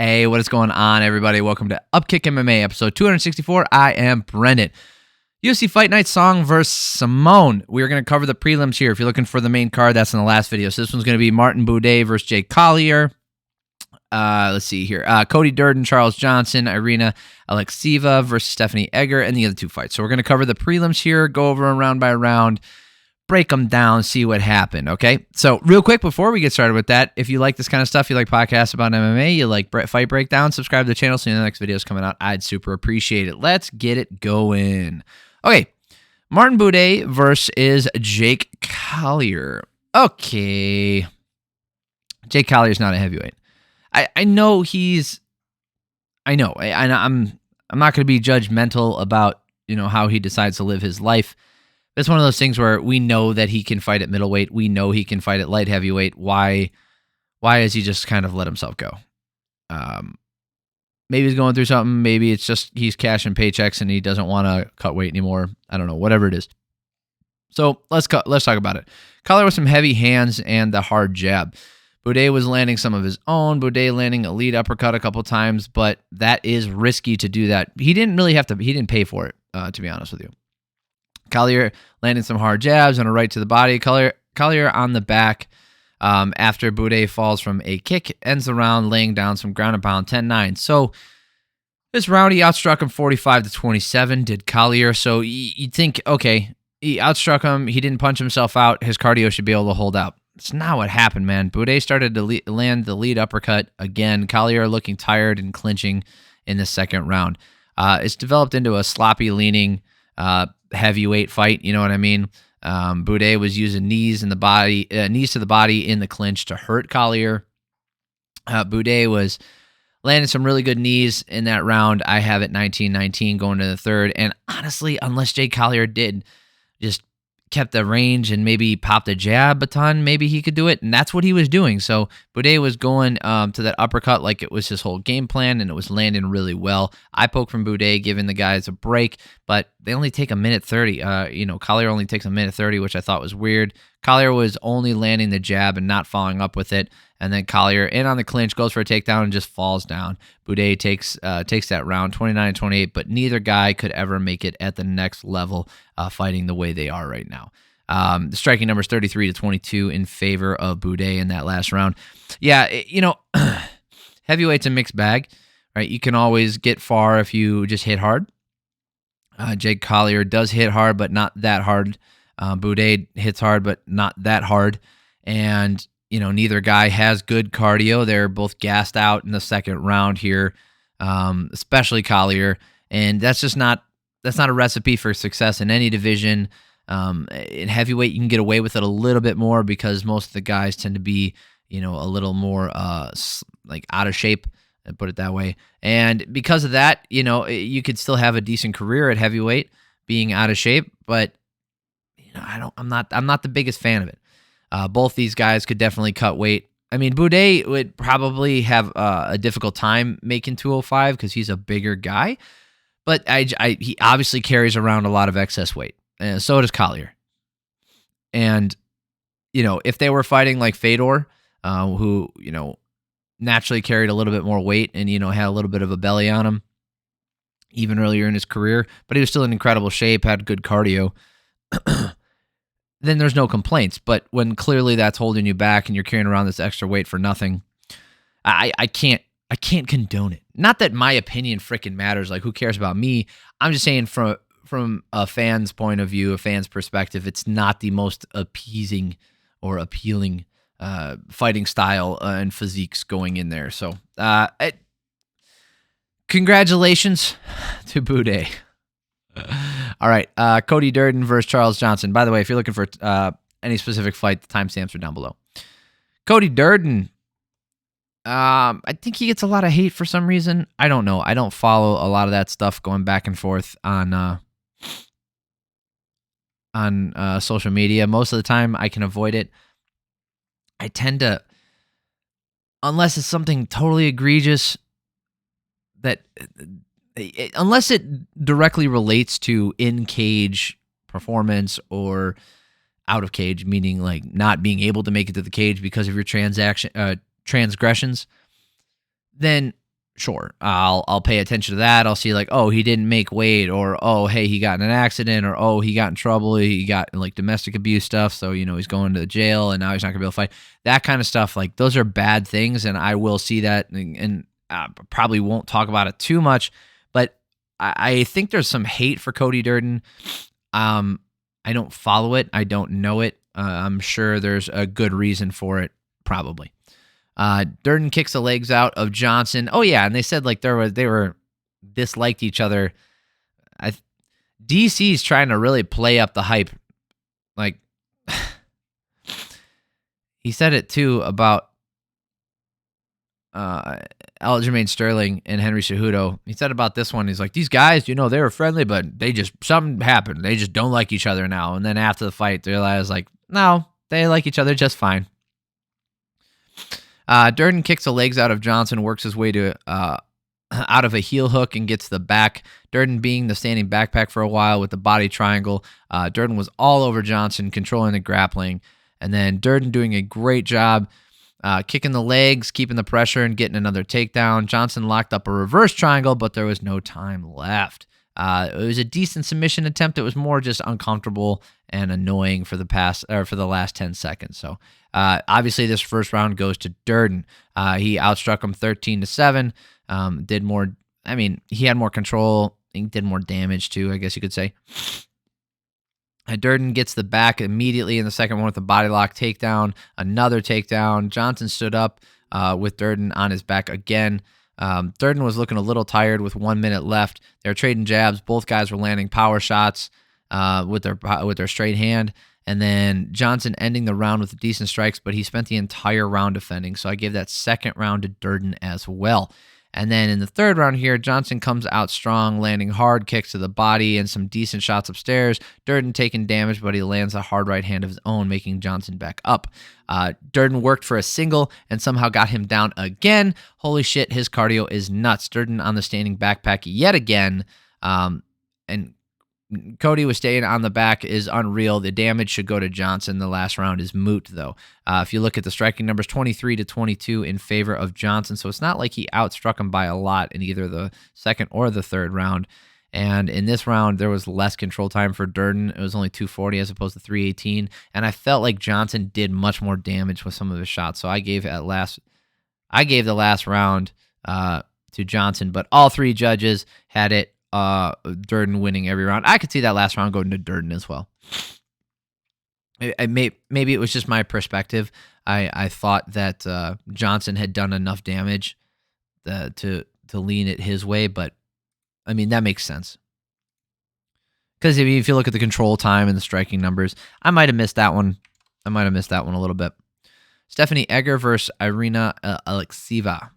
Hey, what is going on, everybody? Welcome to Upkick MMA, episode 264. I am Brendan. UFC Fight Night Song versus Simone. We are going to cover the prelims here. If you're looking for the main card, that's in the last video. So this one's going to be Martin Buday versus Jake Collier. Let's see here. Cody Durden, Charles Johnson, Irina, Alekseeva versus Stephanie Egger, and the other two fights. So we're going to cover the prelims here, go over them round by round, break them down, see what happened, okay? So real quick, before we get started with that, if you like this kind of stuff, you like podcasts about MMA, you like fight breakdown, subscribe to the channel so the next video is coming out. I'd super appreciate it. Let's get it going. Okay, Martin Buday versus Jake Collier. Okay. Jake Collier's not a heavyweight. I know he's... I'm not going to be judgmental about, how he decides to live his life. It's one of those things where we know that he can fight at middleweight. We know he can fight at light heavyweight. Why has he just kind of let himself go? Maybe he's going through something. Maybe it's just he's cashing paychecks and he doesn't want to cut weight anymore. I don't know, whatever it is. So let's talk about it. Collier with some heavy hands and the hard jab. Buday was landing some of his own. Buday landing a lead uppercut a couple times, but that is risky to do that. He didn't really have to. He didn't pay for it, to be honest with you. Collier landing some hard jabs and a right to the body. Collier on the back after Buday falls from a kick, ends the round laying down some ground and pound, 10-9. So this round, he outstruck him 45-27, did Collier. So you'd think, okay, he outstruck him. He didn't punch himself out. His cardio should be able to hold out. It's not what happened, man. Buday started to land the lead uppercut again. Collier looking tired and clinching in the second round. It's developed into a sloppy leaning heavyweight fight, you know what I mean? Buday was using knees to the body in the clinch to hurt Collier. Buday was landing some really good knees in that round. I have it 19-19 going to the third. And honestly, unless Jake Collier did just kept the range and maybe popped a jab a ton, maybe he could do it. And that's what he was doing. So Buday was going to that uppercut like it was his whole game plan, and it was landing really well. I poke from Buday, giving the guys a break, but they only take a minute 30. Collier only takes a minute 30, which I thought was weird. Collier was only landing the jab and not following up with it. And then Collier in on the clinch, goes for a takedown and just falls down. Buday takes that round 29-28, but neither guy could ever make it at the next level fighting the way they are right now. The striking number is 33-22 in favor of Buday in that last round. Yeah, heavyweight's a mixed bag, right? You can always get far if you just hit hard. Jake Collier does hit hard, but not that hard. Buday hits hard, but not that hard. And neither guy has good cardio. They're both gassed out in the second round here, especially Collier. And that's not a recipe for success in any division. In heavyweight, you can get away with it a little bit more because most of the guys tend to be, a little more like out of shape, put it that way. And because of that, you could still have a decent career at heavyweight being out of shape, but I'm not the biggest fan of it. Both these guys could definitely cut weight. I mean, Buday would probably have a difficult time making 205 because he's a bigger guy, but he obviously carries around a lot of excess weight, and so does Collier. And if they were fighting like Fedor, who naturally carried a little bit more weight and had a little bit of a belly on him, even earlier in his career, but he was still in incredible shape, had good cardio. Then there's no complaints. But when clearly that's holding you back and you're carrying around this extra weight for nothing, I can't condone it. Not that my opinion freaking matters. Like, who cares about me? I'm just saying from a fan's point of view, a fan's perspective, it's not the most appeasing or appealing fighting style and physiques going in there. So congratulations to Buday. All right, Cody Durden versus Charles Johnson. By the way, if you're looking for any specific fight, the timestamps are down below. Cody Durden, I think he gets a lot of hate for some reason. I don't know. I don't follow a lot of that stuff going back and forth on social media. Most of the time, I can avoid it. I tend to, unless it's something totally egregious that... unless it directly relates to in-cage performance or out of cage, meaning like not being able to make it to the cage because of your transgressions, then sure, I'll pay attention to that. I'll see like, oh, he didn't make weight, or oh, hey, he got in an accident, or oh, he got in trouble, he got like domestic abuse stuff, so he's going to jail and now he's not gonna be able to fight. That kind of stuff, like those are bad things, and I will see that, and probably won't talk about it too much, but I think there's some hate for Cody Durden. I don't follow it, I don't know it. I'm sure there's a good reason for it, probably. Durden kicks the legs out of Johnson. Oh yeah, and they said like they were disliked each other. DC's trying to really play up the hype. Like he said it too about Aljamain Sterling and Henry Cejudo. He said about this one, he's like, these guys, they were friendly, but something happened. They just don't like each other now. And then after the fight, they realized like, no, they like each other just fine. Durden kicks the legs out of Johnson, works his way to out of a heel hook and gets the back. Durden being the standing backpack for a while with the body triangle. Durden was all over Johnson, controlling the grappling. And then Durden doing a great job kicking the legs, keeping the pressure, and getting another takedown. Johnson locked up a reverse triangle, but there was no time left. It was a decent submission attempt. It was more just uncomfortable and annoying for the last 10 seconds. So obviously this first round goes to Durden. He outstruck him 13-7. Did more. I mean, he had more control. He did more damage too, I guess you could say. Durden gets the back immediately in the second one with a body lock takedown. Another takedown. Johnson stood up with Durden on his back again. Durden was looking a little tired with 1 minute left. They were trading jabs. Both guys were landing power shots with their straight hand. And then Johnson ending the round with decent strikes, but he spent the entire round defending. So I gave that second round to Durden as well. And then in the third round here, Johnson comes out strong, landing hard kicks to the body and some decent shots upstairs. Durden taking damage, but he lands a hard right hand of his own, making Johnson back up. Durden worked for a single and somehow got him down again. Holy shit, his cardio is nuts. Durden on the standing backpack yet again. And Cody was staying on the back is unreal. The damage should go to Johnson. The last round is moot, though. If you look at the striking numbers, 23-22 in favor of Johnson. So it's not like he outstruck him by a lot in either the second or the third round. And in this round, there was less control time for Durden. It was only 240 as opposed to 318. And I felt like Johnson did much more damage with some of his shots. So I gave the last round to Johnson, but all three judges had it. Durden winning every round. I could see that last round going to Durden as well. Maybe it was just my perspective. I thought that Johnson had done enough damage to lean it his way, but I mean that makes sense. Because if you look at the control time and the striking numbers, I might have missed that one. a little bit. Stephanie Egger versus Irina Alekseeva.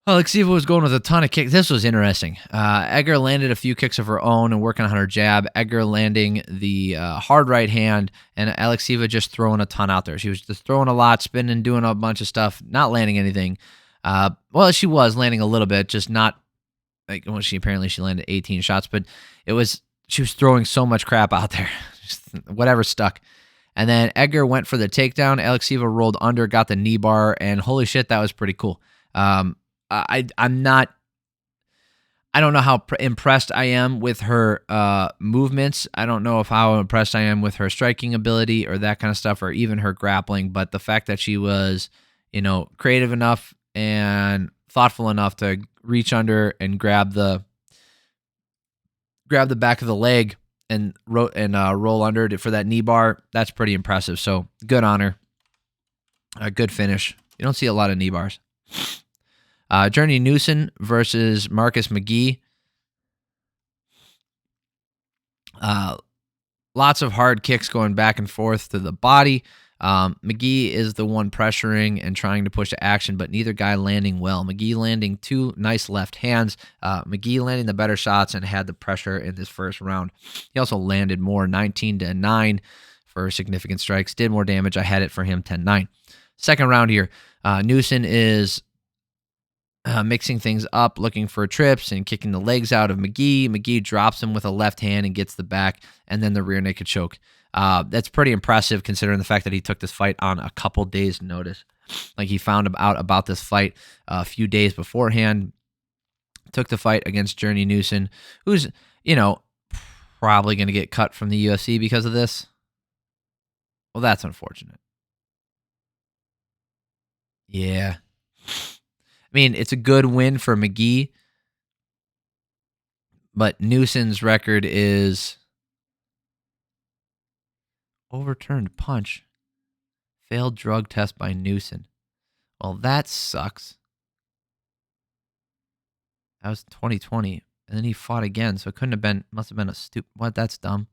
Alekseeva was going with a ton of kicks. This was interesting. Egger landed a few kicks of her own and working on her jab. Egger landing the hard right hand, and Alekseeva just throwing a ton out there. She was just throwing a lot, spinning, doing a bunch of stuff, not landing anything. Well, she was landing a little bit, just not like she landed 18 shots, but she was throwing so much crap out there, just whatever stuck. And then Egger went for the takedown. Alekseeva rolled under, got the knee bar, and holy shit, that was pretty cool. I don't know how impressed I am with her movements. I don't know how impressed I am with her striking ability or that kind of stuff, or even her grappling. But the fact that she was, creative enough and thoughtful enough to reach under and grab the back of the leg and roll under for that knee bar, that's pretty impressive. So good on her. A good finish. You don't see a lot of knee bars. Newson versus Marcus McGhee. Lots of hard kicks going back and forth to the body. McGhee is the one pressuring and trying to push to action, but neither guy landing well. McGhee landing two nice left hands. McGhee landing the better shots and had the pressure in this first round. He also landed more, 19-9 for significant strikes. Did more damage. I had it for him, 10-9. Second round here. Newson is mixing things up, looking for trips and kicking the legs out of McGhee. McGhee drops him with a left hand and gets the back, and then the rear naked choke. That's pretty impressive considering the fact that he took this fight on a couple days' notice. Like he found out about this fight a few days beforehand, took the fight against Journey Newson, who's, probably going to get cut from the UFC because of this. Well, that's unfortunate. Yeah. I mean, it's a good win for McGhee, but Newson's record is overturned punch, failed drug test by Newson. Well, that sucks. That was 2020, and then he fought again, so it couldn't have been, must have been a stupid, what, that's dumb.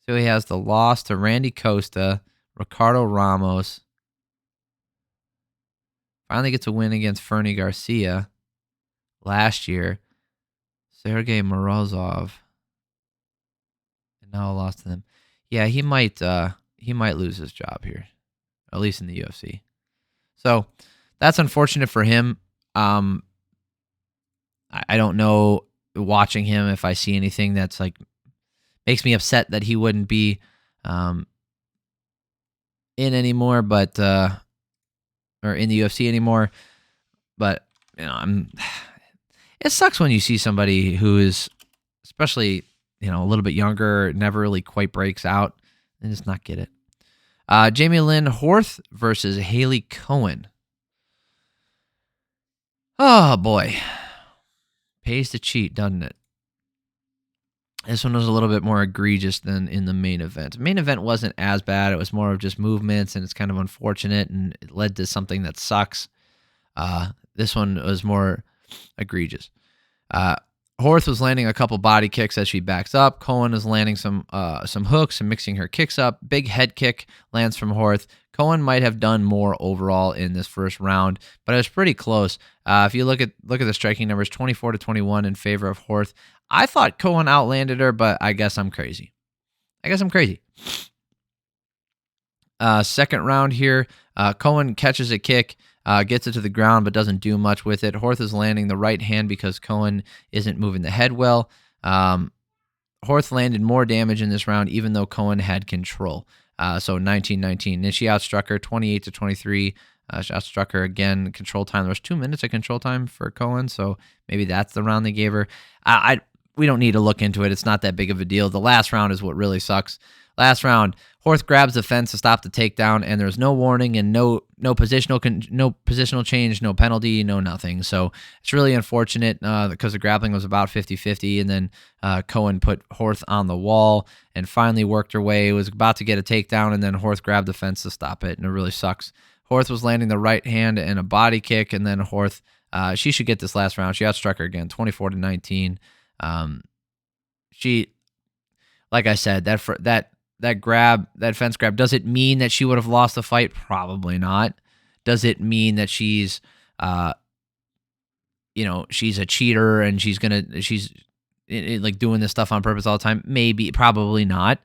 So he has the loss to Randy Costa, Ricardo Ramos. Finally gets a win against Fernie Garcia last year. Sergey Morozov. And now a loss to them. Yeah, he might lose his job here, at least in the UFC. So that's unfortunate for him. I don't know, watching him, if I see anything that's like makes me upset that he wouldn't be in anymore, but or in the UFC anymore. But it sucks when you see somebody who is, especially a little bit younger, never really quite breaks out, and just not get it. Jamey-Lyn Horth versus Haley Cowan. Oh boy, pays to cheat, doesn't it? This one was a little bit more egregious than in the main event. The main event wasn't as bad. It was more of just movements, and it's kind of unfortunate, and it led to something that sucks. This one was more egregious. Horth was landing a couple body kicks as she backs up. Cowan is landing some hooks and mixing her kicks up. Big head kick lands from Horth. Cowan might have done more overall in this first round, but it was pretty close. If you look at the striking numbers, 24-21 in favor of Horth. I thought Cowan outlanded her, but I guess I'm crazy. Second round here, Cowan catches a kick, gets it to the ground, but doesn't do much with it. Horth is landing the right hand because Cowan isn't moving the head well. Horth landed more damage in this round, even though Cowan had control. So 19-19. Then she outstruck her 28-23. She outstruck her again. Control time. There was 2 minutes of control time for Cowan, so maybe that's the round they gave her. We don't need to look into it. It's not that big of a deal. The last round is what really sucks. Last round, Horth grabs the fence to stop the takedown, and there's no warning and no positional change, no penalty, no nothing. So it's really unfortunate because the grappling was about 50-50, and then Cowan put Horth on the wall and finally worked her way. Was about to get a takedown, and then Horth grabbed the fence to stop it, and it really sucks. Horth was landing the right hand and a body kick, and then Horth, she should get this last round. She outstruck her again, 24-19. She, like I said, that fence grab, does it mean that she would have lost the fight? Probably not. Does it mean that she's she's a cheater and she's like doing this stuff on purpose all the time? Maybe, probably not.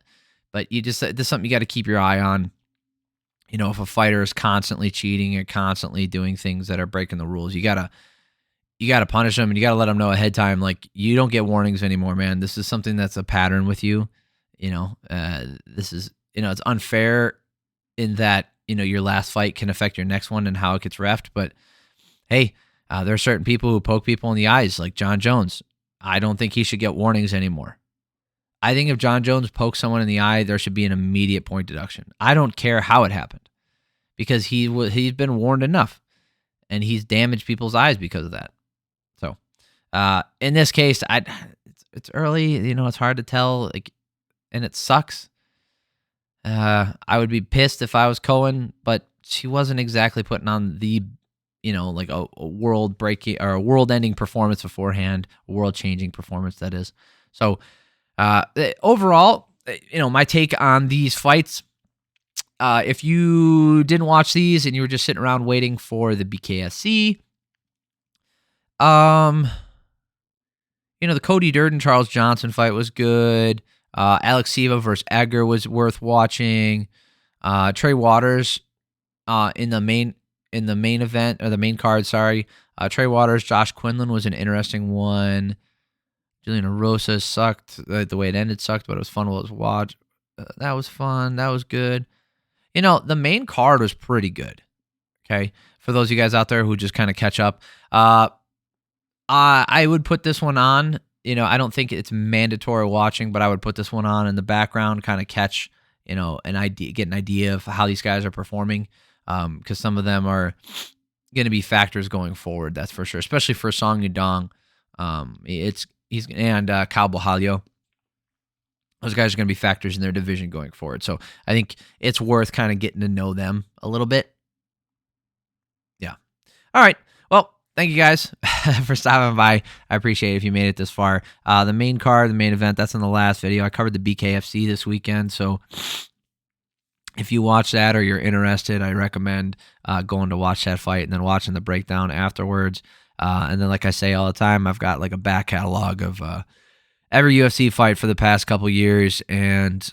But this is something you got to keep your eye on. If a fighter is constantly cheating or constantly doing things that are breaking the rules, you gotta punish them, and you gotta let them know ahead of time. Like, you don't get warnings anymore, man. This is something that's a pattern with you. This is, it's unfair in that, your last fight can affect your next one and how it gets reffed. But hey, there are certain people who poke people in the eyes, like John Jones. I don't think he should get warnings anymore. I think if John Jones pokes someone in the eye, there should be an immediate point deduction. I don't care how it happened, because he's been warned enough, and he's damaged people's eyes because of that. So, in this case, it's early. It's hard to tell. And it sucks. I would be pissed if I was Cowan, but she wasn't exactly putting on the, like a world breaking or a world ending performance beforehand, a world changing performance, that is. So, overall, my take on these fights, if you didn't watch these and you were just sitting around waiting for the BKSC, the Cody Durden Charles Johnson fight was good. Alekseeva versus Edgar was worth watching. Trey Waters in the main event, or the main card, sorry. Trey Waters, Josh Quinlan was an interesting one. Juliana Rosa sucked. The way it ended sucked, but it was fun while it was watched. That was fun. That was good. The main card was pretty good. Okay. For those of you guys out there who just kind of catch up, I would put this one on. I don't think it's mandatory watching, but I would put this one on in the background, kind of catch, get an idea of how these guys are performing. Because some of them are going to be factors going forward. That's for sure, especially for Song Yudong. He's Kyle Bohalio. Those guys are going to be factors in their division going forward. So I think it's worth kind of getting to know them a little bit. Yeah. All right. Well, thank you guys for stopping by. I appreciate it if you made it this far. The main card, the main event, that's in the last video. I covered the BKFC this weekend. So if you watch that or you're interested, I recommend going to watch that fight and then watching the breakdown afterwards. And then, like I say all the time, I've got like a back catalog of every UFC fight for the past couple years. And,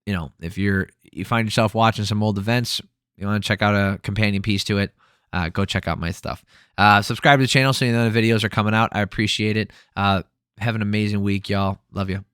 if you find yourself watching some old events, you want to check out a companion piece to it, go check out my stuff. Subscribe to the channel so you know the videos are coming out. I appreciate it. Have an amazing week, y'all. Love you.